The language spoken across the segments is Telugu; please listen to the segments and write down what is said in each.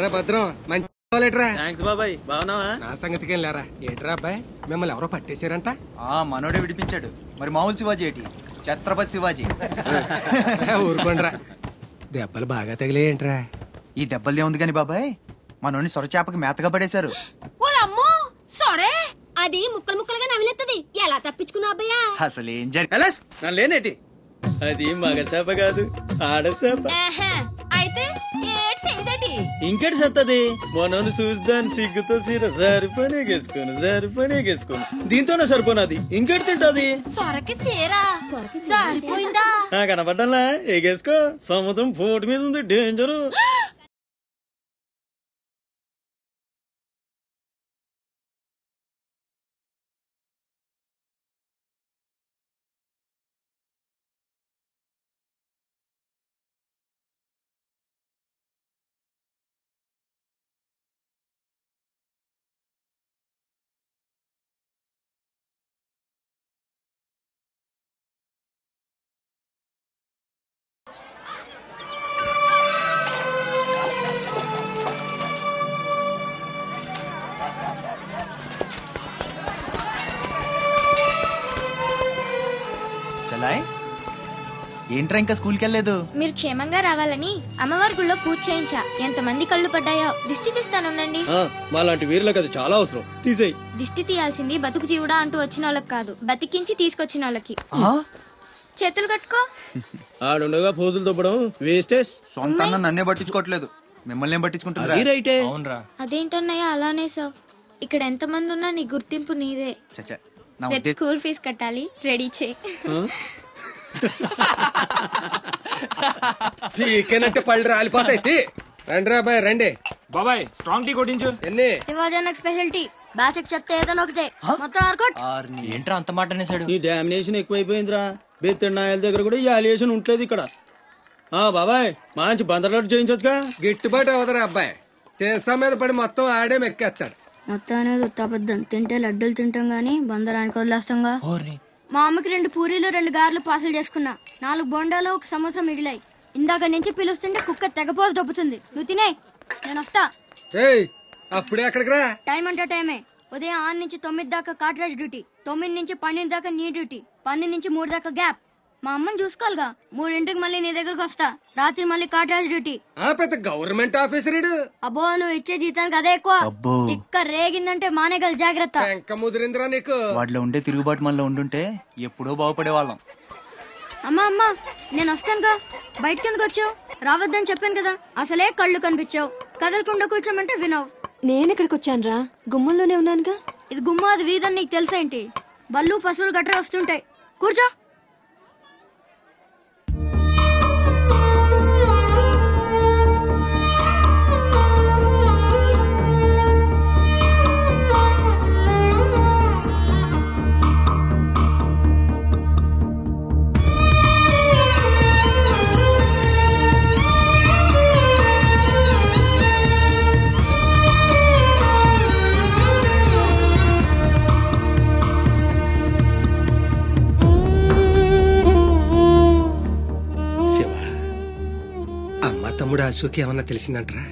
ఎరా భద్రం మంచి థాంక్స్ బాబాయ్. బాగున్నావా? నా సంగతికేం లేరా. ఏట్రా అబ్బాయి మిమ్మల్ని ఎవరో పట్టేశారంట? మనోడే విడిపించాడు. మరి మామూలు శివాజీ ఏంటి? ఛత్రపతి శివాజీ. ఊరుకోండిరా. దెబ్బలు బాగా తగిలేంట్రా? ఈ దెబ్బలదే ఉంది కాని బాబాయ్, మనోని సొరచేపకి మేతగా పడేశారు. అది ముక్కలు ముక్కలుగా నవిలేస్తుంది. ఎలా తప్పించుకున్నా అబ్బయ్యా? అసలేం నన్ను లేనేటి? అది మగ చేప కాదు, ఆడ చేప. అయితే ఇంకటి సత్తది మనోని చూసి సిగ్గుతో సీర సరిపోనేగేసుకోను దీంతోనే సరిపోనది. ఇంకటి తింటది సొరకి సీరా సరిపోయిందా? కనపడ్డా ఎగేసుకో. సముద్రం పోటు మీద ఉంది, డేంజరు. ఏంట్రా ఇంకా స్కూల్కి వెళ్ళలేదు? మీరు క్షేమంగా రావాలని అమ్మవారి గుళ్ళో పూజ చేయించా. ఎంతమంది కళ్ళు పడ్డాయో. దిష్టి తీస్తానుండండి. మాలాంటి వీరులకు అది చాలా అవసరం. తీసేయ్. దిష్టి తీయాల్సింది బతుకు జీవుడా అంటూ వచ్చిన వాళ్ళకి కాదు, బతికించి తీసుకొచ్చిన వాళ్ళకి. చేతులు కట్టుకో. ఆడుండగా పోజులు దొబ్బడం వేస్టేజ్. సొంత నన్నే పట్టించుకోవట్లేదు, మిమ్మల్ని ఏం పట్టించుకుంటారా? అదేంటన్నయ్య అలానే సార్. ఇక్కడ ఎంత మంది ఉన్నా నీ గుర్తింపు నీదే. స్కూల్ ఫీజు కట్టాలి, రెడీ చేయి. నీకేనంటే పళ్ళు రాలిపోతాయి. రండి రా బాయ్, రండి బాబాయ్. స్ట్రాంగ్ టీ కొట్టించు. ఎన్ని శివాజీ స్పెషల్ టీ. బాచెక్ చెత్త ఏదైనా ఒకటే, మొత్తం ఆర్కోట్. ఏంట్రా అంత మాట అనేసాడు? ఈ డామినేషన్ ఎక్కువైపోయిందిరా. బెత్తడి నాయల దగ్గర కూడా ఈ అలియేషన్ ఉంటలేదు ఇక్కడ. బాబాయ్ మంచి బందర్లాట్ చేయించొచ్చుగా. గిట్టుబాటు అవదరా అబ్బాయి. చేసా మీద పడి మొత్తం ఆడే మెక్కేస్తాడు. మొత్తం అనేది ఉత్తాపద్దం. తింటే లడ్డూలు తింటాం గానీ బందరానికి వదిలేస్తాంగా. మా అమ్మకి 2 పూరీలు 2 గారెలు పార్సల్ చేసుకున్నా. 4 బోండాలు 1 సమోసా మిగిలాయి. ఇందాక నుంచి పిలుస్తుంటే కుక్క తెగపోసి దొబ్బుతుంది. నువ్వు తినే, నేను వస్తా. అప్పుడే అక్కడికి రా. టైం అంటే టైమే. ఉదయం 6 నుంచి 9 దాకా కాట్రాజ్ డ్యూటీ, 9 నుంచి 12 దాకా నీ డ్యూటీ, 12 నుంచి 3 దాకా గ్యాప్. మా అమ్మని చూసుకోవాలిగా. 3ంటికి మళ్ళీ నీ దగ్గరకు వస్తా. రాత్రి మళ్ళీ కాట్రాజ్ డ్యూటీ. పెద్ద గవర్నమెంట్ ఆఫీసర్. అబ్బో, నువ్వు ఇచ్చే జీతానికి అదే ఎక్కువ. తిక్క రేగిందంటే మానేగల జాగ్రత్త. ముదిరిందిరా నీకు. వాటిలో ఉండే తిరుగుబాటు మనలో ఉండుంటే ఎప్పుడో బాగుపడే వాళ్ళం. అమ్మా నేను వస్తానుగా. బయటకి ఎందుకు వచ్చావు? రావద్దని చెప్పాను కదా. అసలే కళ్ళు కనిపించావు. కదలకుండా కూర్చోమంటే వినవు. నేనెక్కడికి వచ్చాను రా? గుమ్మంలోనే ఉన్నానుగా. ఇది గుమ్మ, అది వీధని నీకు తెలుసేంటి? బళ్ళు పశువులు గట్రా వస్తుంటాయి. కూర్చో. తమ్ముడు అశోక్ ఏమన్నా తెలిసిందంటరా?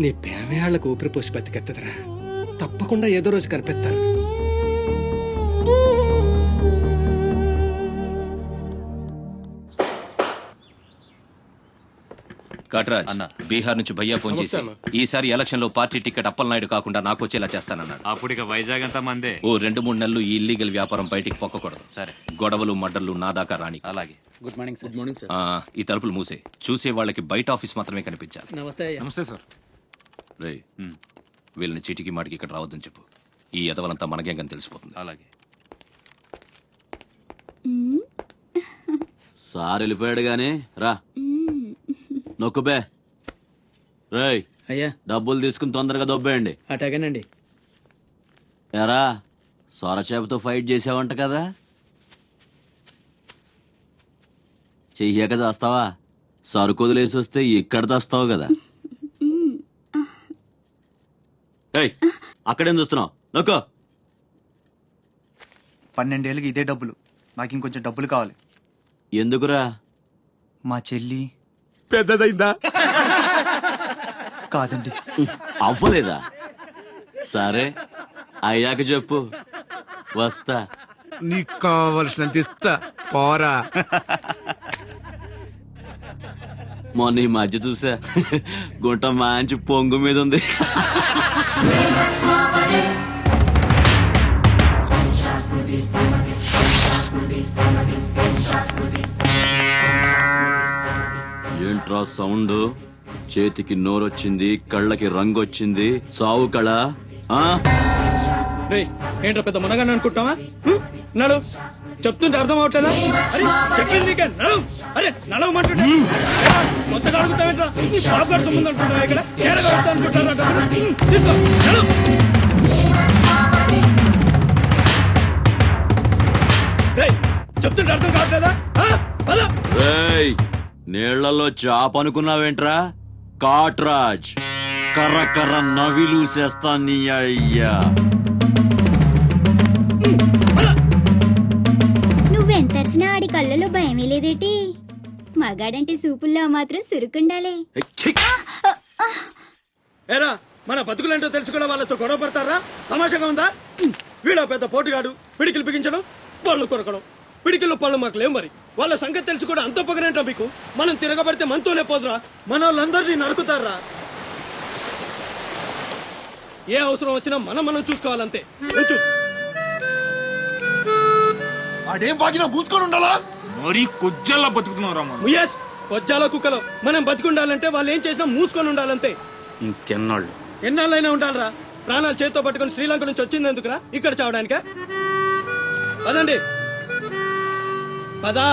నీ పేమేళ్లకు ఊపిరి పోసి బతికెత్తదరా. తప్పకుండా ఏదో రోజు కనిపెత్తారు. కాట్రాజ్ అన్న, బీహార్ నుంచి భయ్యా ఫోన్ చేసి ఈసారి ఎలక్షన్ లో పార్టీ టికెట్ అప్పలనాయుడు కాకుండా నాకు వచ్చేలా చేస్తానన్నాడు. అప్పుడు ఇక వైజాగ్ అంతా మందే. 2-3 నెలలు ఈ ఇల్లీగల్ వ్యాపారం బయటికి పొక్కకూడదు. సరే. గొడవలు మడ్డర్లు నా దాకా రాని. అలాగే. Good morning sir. Good morning sir. ఈ తలుపులు మూసే. చూసే వాళ్ళకి బయట ఆఫీస్ మాత్రమే కనిపించాలి. నమస్తే. నమస్తే సార్. రే, వీళ్ళని చీటికి మాటికి ఇక్కడ రావద్దని చెప్పు. ఈ ఎదవలంతా మనకేం తెలిసిపోతుంది. అలాగే. సార్ వెళ్ళిపోయాడు గాని రా నొక్కుబే. రేయ్ అయ్యా, డబ్బులు తీసుకుని తొందరగా దొబ్బేయండి. అటాగేనండి. ఎరా సొరచేపతో ఫైట్ చేసావంట కదా, చెయ్యాక చేస్తావా? సరుకు వదిలేసి వస్తే ఇక్కడ చేస్తావు కదా. ఏయ్, అక్కడేం చూస్తున్నావు? నొక్కో. 12 ఏళ్ళకి ఇదే డబ్బులు. నాకు ఇంకొంచెం డబ్బులు కావాలి. ఎందుకురా? మా చెల్లి పెద్దదైందా? కాదండి. అవ్వలేదా? సరే అయ్యాక చెప్పు, వస్తా. నీకు కావలసినంత ఇస్తా, పోరా. మొన్న ఈ మధ్య చూసా, గుంట మంచి పొంగు మీద ఉంది. ఏంట్రా సౌండ్? చేతికి నోరొచ్చింది, కళ్ళకి రంగొచ్చింది, చావు కళ. రేయ్, ఏంట్రా పెద్ద మునగాన్ని అనుకుంటావా? నడు, చెప్తుంటే అర్థం అవట్లేదా? అరే చెప్పింది నీకే, నడు. అరే నడవమంటుంటే కొత్తగా అడుగుతావేంట్రా? నీ బాబు గారు సంబంధం అంటున్నావా? ఇక్కడ అనుకుంటారా? తీసుకో, నడు. రేయ్, చెప్తుంటే అర్థం కావట్లేదా? రేయ్, నీళ్లలో చాప అనుకున్నావేంట్రా? కాట్రాజ్, కర్ర కర్ర నవిలూసేస్తా నీ అయ్యా. నువ్వెంతర్చినా ఆడి కళ్ళలో భయమే లేదేటి? మగాడంటే సూపుల్లో మాత్రం సురుకుండాలే. ఏరా, మన బతుకులేంటో తెలుసుకోవడం వాళ్ళతో గొడవ పడతారా? తమాషాగా ఉందా? వీళ్ళ పెద్ద పోటుగాడు, పిడికిలు బిగించడం, పళ్ళు కొరకడం. పిడికిల్లో పళ్ళు మాకు లేవు, మరి వాళ్ళ సంగతి తెలుసు కూడా అంత పొగరేంటా మీకు? మనం తిరగబడితే మనతోనే పోదురా, మన వాళ్ళందరినీ నరుకుతారా? ఏ అవసరం వచ్చినా మనం చూసుకోవాలంతే. ఉంచు. అదేం బాగినా మూసుకొని ఉండాలా? మరి కొజ్జల్లా బతుకుతున్నారా? ముయేష్, కొజ్జాలో కుక్కలో మనం బతికుండాలంటే వాళ్ళు ఏం చేసినా మూసుకొని ఉండాలంతే. ఇంకెన్నాళ్ళు? ఎన్నాళ్ళైనా ఉండాలరా? ప్రాణాలు చేతితో పట్టుకుని శ్రీలంక నుంచి వచ్చింది ఎందుకురా? ఇక్కడ చావడానికా? పదండి, పదా.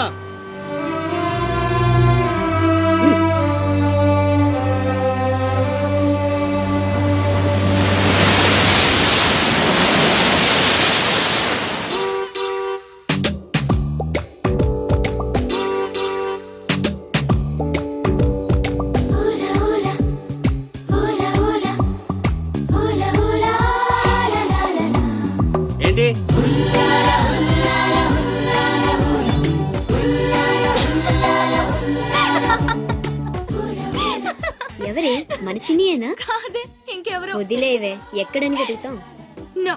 ఏంటి ఎవరే? మన చిన్నియేనా? కాదే, ఇంకెవరు? వదిలేవే, ఎక్కడని వెతుకుతాం? నో,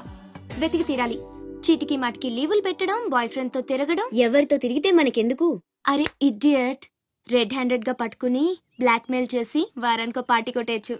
వెతికి తీరాలి. చీటికి మాటికి లీవులు పెట్టడం, బాయ్ ఫ్రెండ్ తో తిరగడం. ఎవరితో తిరిగితే మనకెందుకు? అరే ఇడియట్, రెడ్ హ్యాండెడ్ గా పట్టుకుని బ్లాక్ మెయిల్ చేసి వారానికో పార్టీ కొట్టేయచ్చు.